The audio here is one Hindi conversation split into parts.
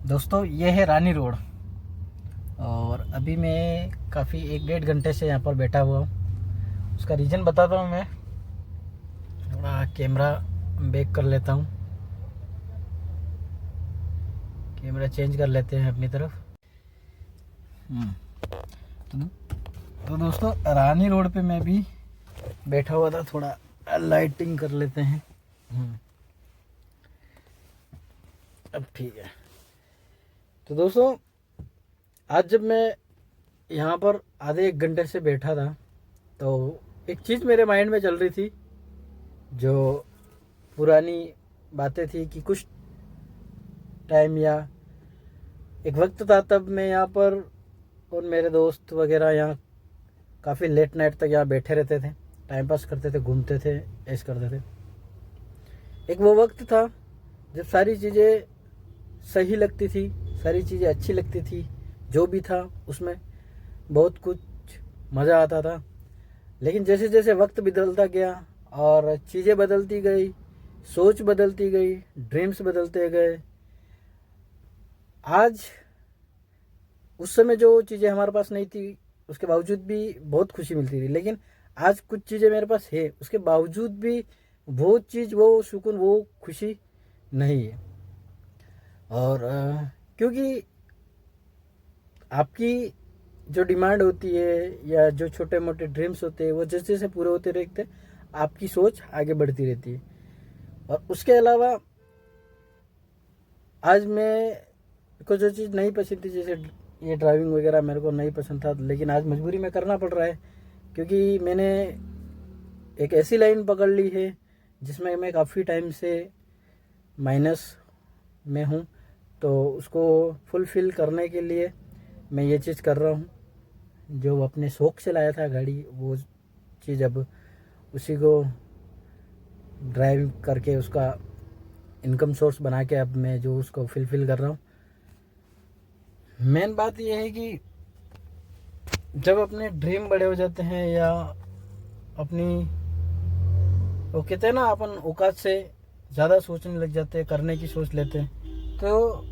दोस्तों ये है रानी रोड। और अभी मैं काफ़ी 1-1.5 घंटे से यहाँ पर बैठा हुआ हूँ। उसका रीज़न बताता हूँ। मैं थोड़ा कैमरा बैक कर लेता हूँ, कैमरा चेंज कर लेते हैं अपनी तरफ। तो, तो दोस्तों रानी रोड पे मैं भी बैठा हुआ था, थोड़ा लाइटिंग कर लेते हैं। अब ठीक है। तो दोस्तों आज जब मैं यहाँ पर आधे 1 घंटे से बैठा था तो एक चीज़ मेरे माइंड में चल रही थी, जो पुरानी बातें थी कि कुछ टाइम या एक वक्त था तब मैं यहाँ पर और मेरे दोस्त वगैरह यहाँ काफ़ी लेट नाइट तक यहाँ बैठे रहते थे, टाइम पास करते थे, घूमते थे, ऐसे करते थे। एक वो वक्त था जब सारी चीज़ें सही लगती थी, सारी चीज़ें अच्छी लगती थी, जो भी था उसमें बहुत कुछ मज़ा आता था। लेकिन जैसे जैसे वक्त बदलता गया और चीज़ें बदलती गई, सोच बदलती गई, ड्रीम्स बदलते गए, आज उस समय जो चीज़ें हमारे पास नहीं थी उसके बावजूद भी बहुत खुशी मिलती थी, लेकिन आज कुछ चीज़ें मेरे पास है उसके बावजूद भी वो चीज़, वो सुकून, वो खुशी नहीं है। और क्योंकि आपकी जो डिमांड होती है या जो छोटे मोटे ड्रीम्स होते हैं वो जैसे जैसे पूरे होते रहते, आपकी सोच आगे बढ़ती रहती है। और उसके अलावा आज मैं को जो चीज़ नहीं पसंद थी, जैसे ये ड्राइविंग वगैरह मेरे को नहीं पसंद था, लेकिन आज मजबूरी में करना पड़ रहा है क्योंकि मैंने एक ऐसी लाइन पकड़ ली है जिसमें मैं काफ़ी टाइम से माइनस में हूँ। तो उसको फुलफ़िल करने के लिए मैं ये चीज़ कर रहा हूँ। जो अपने शौक़ से लाया था गाड़ी, वो चीज़ अब उसी को ड्राइव करके उसका इनकम सोर्स बना के अब मैं जो उसको फुलफ़िल कर रहा हूँ। मेन बात यह है कि जब अपने ड्रीम बड़े हो जाते हैं या अपनी, वो कहते हैं ना, अपन औकात से ज़्यादा सोचने लग जाते हैं, करने की सोच लेते हैं, तो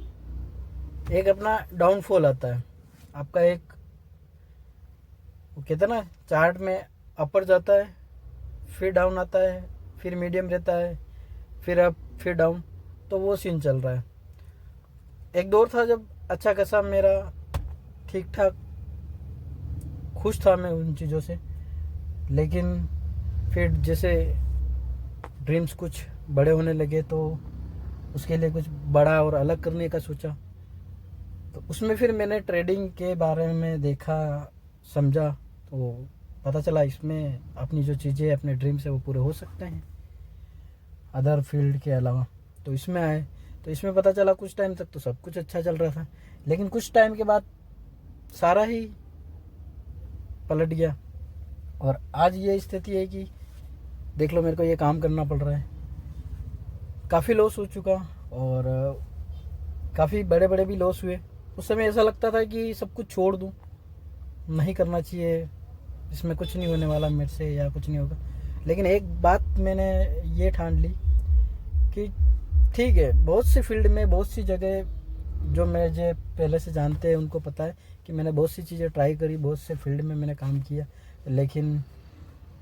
एक अपना डाउनफॉल आता है। आपका एक, वो कहते हैं ना, चार्ट में अपर जाता है, फिर डाउन आता है, फिर मीडियम रहता है, फिर अप, फिर डाउन। तो वो सीन चल रहा है। एक दौर था जब अच्छा खासा मेरा ठीक ठाक खुश था मैं उन चीज़ों से, लेकिन फिर जैसे ड्रीम्स कुछ बड़े होने लगे तो उसके लिए कुछ बड़ा और अलग करने का सोचा। तो उसमें फिर मैंने ट्रेडिंग के बारे में देखा, समझा, तो पता चला इसमें अपनी जो चीज़ें, अपने ड्रीम्स है वो पूरे हो सकते हैं अदर फील्ड के अलावा। तो इसमें आए तो इसमें पता चला कुछ टाइम तक तो सब कुछ अच्छा चल रहा था, लेकिन कुछ टाइम के बाद सारा ही पलट गया। और आज ये स्थिति है कि देख लो, मेरे को ये काम करना पड़ रहा है। काफ़ी लॉस हो चुका और काफ़ी बड़े बड़े भी लॉस हुए। उस समय ऐसा लगता था कि सब कुछ छोड़ दूँ, नहीं करना चाहिए, इसमें कुछ नहीं होने वाला मेरे से या कुछ नहीं होगा। लेकिन एक बात मैंने ये ठान ली कि ठीक है, बहुत सी फील्ड में, बहुत सी जगह जो मुझे पहले से जानते हैं उनको पता है कि मैंने बहुत सी चीज़ें ट्राई करी, बहुत से फील्ड में मैंने काम किया, लेकिन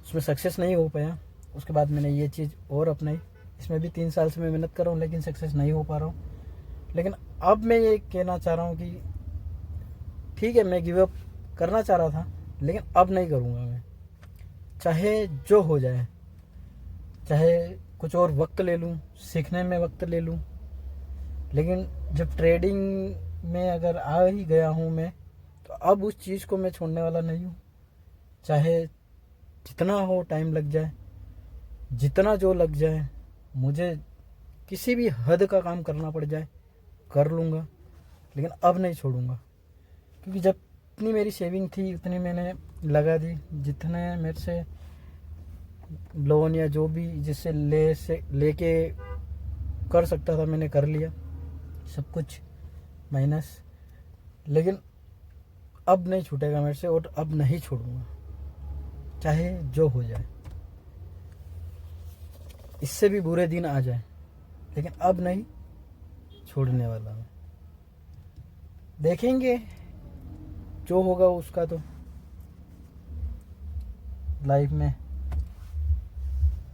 उसमें सक्सेस नहीं हो पाया। उसके बाद मैंने ये चीज़ और अपनाई। इसमें भी 3 साल से मैं मेहनत कर रहा हूँ लेकिन सक्सेस नहीं हो पा रहा हूँ। लेकिन अब मैं ये कहना चाह रहा हूँ कि ठीक है, मैं गिव अप करना चाह रहा था, लेकिन अब नहीं करूँगा मैं। चाहे जो हो जाए, चाहे कुछ और वक्त ले लूँ, सीखने में वक्त ले लूँ, लेकिन जब ट्रेडिंग में अगर आ ही गया हूँ मैं, तो अब उस चीज़ को मैं छोड़ने वाला नहीं हूँ। चाहे जितना हो टाइम लग जाए, जितना जो लग जाए, मुझे किसी भी हद का काम करना पड़ जाए कर लूँगा, लेकिन अब नहीं छोड़ूंगा। क्योंकि जितनी मेरी सेविंग थी उतनी मैंने लगा दी, जितने मेरे से लोन या जो भी जिससे लेके कर सकता था मैंने कर लिया, सब कुछ माइनस। लेकिन अब नहीं छूटेगा मेरे से और अब नहीं छोड़ूंगा, चाहे जो हो जाए, इससे भी बुरे दिन आ जाए, लेकिन अब नहीं छोड़ने वाला हूँ। देखेंगे जो होगा उसका तो लाइफ में,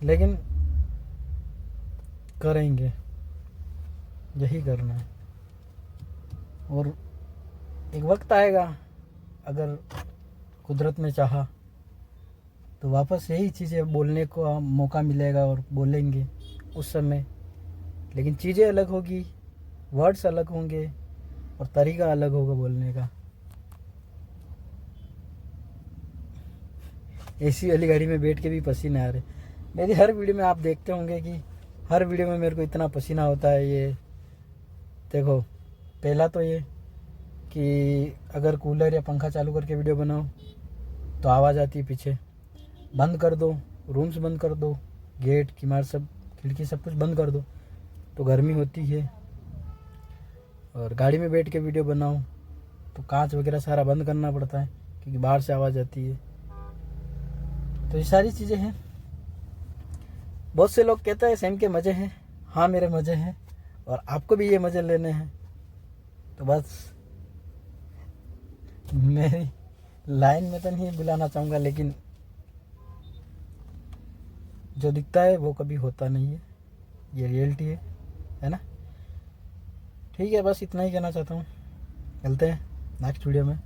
लेकिन करेंगे, यही करना है। और एक वक्त आएगा, अगर कुदरत ने चाहा तो वापस यही चीज़ें बोलने को मौका मिलेगा और बोलेंगे उस समय। लेकिन चीज़ें अलग होगी, वर्ड्स अलग होंगे और तरीका अलग होगा बोलने का। एसी वाली गाड़ी में बैठ के भी पसीने आ रहे। मेरी हर वीडियो में आप देखते होंगे कि हर वीडियो में मेरे को इतना पसीना होता है। ये देखो, पहला तो ये कि अगर कूलर या पंखा चालू करके वीडियो बनाओ तो आवाज़ आती है पीछे, बंद कर दो, रूम्स बंद कर दो, गेट किमार सब खिड़की सब कुछ बंद कर दो तो गर्मी होती है। और गाड़ी में बैठ के वीडियो बनाओ तो कांच वगैरह सारा बंद करना पड़ता है क्योंकि बाहर से आवाज़ आती है। तो ये सारी चीज़ें हैं। बहुत से लोग कहते हैं सेम के मज़े हैं। हाँ, मेरे मज़े हैं और आपको भी ये मज़े लेने हैं। तो बस मेरी लाइन में तो नहीं बुलाना चाहूँगा, लेकिन जो दिखता है वो कभी होता नहीं है, ये रियलिटी है ना। ठीक है, बस इतना ही कहना चाहता हूँ। मिलते हैं नेक्स्ट वीडियो में।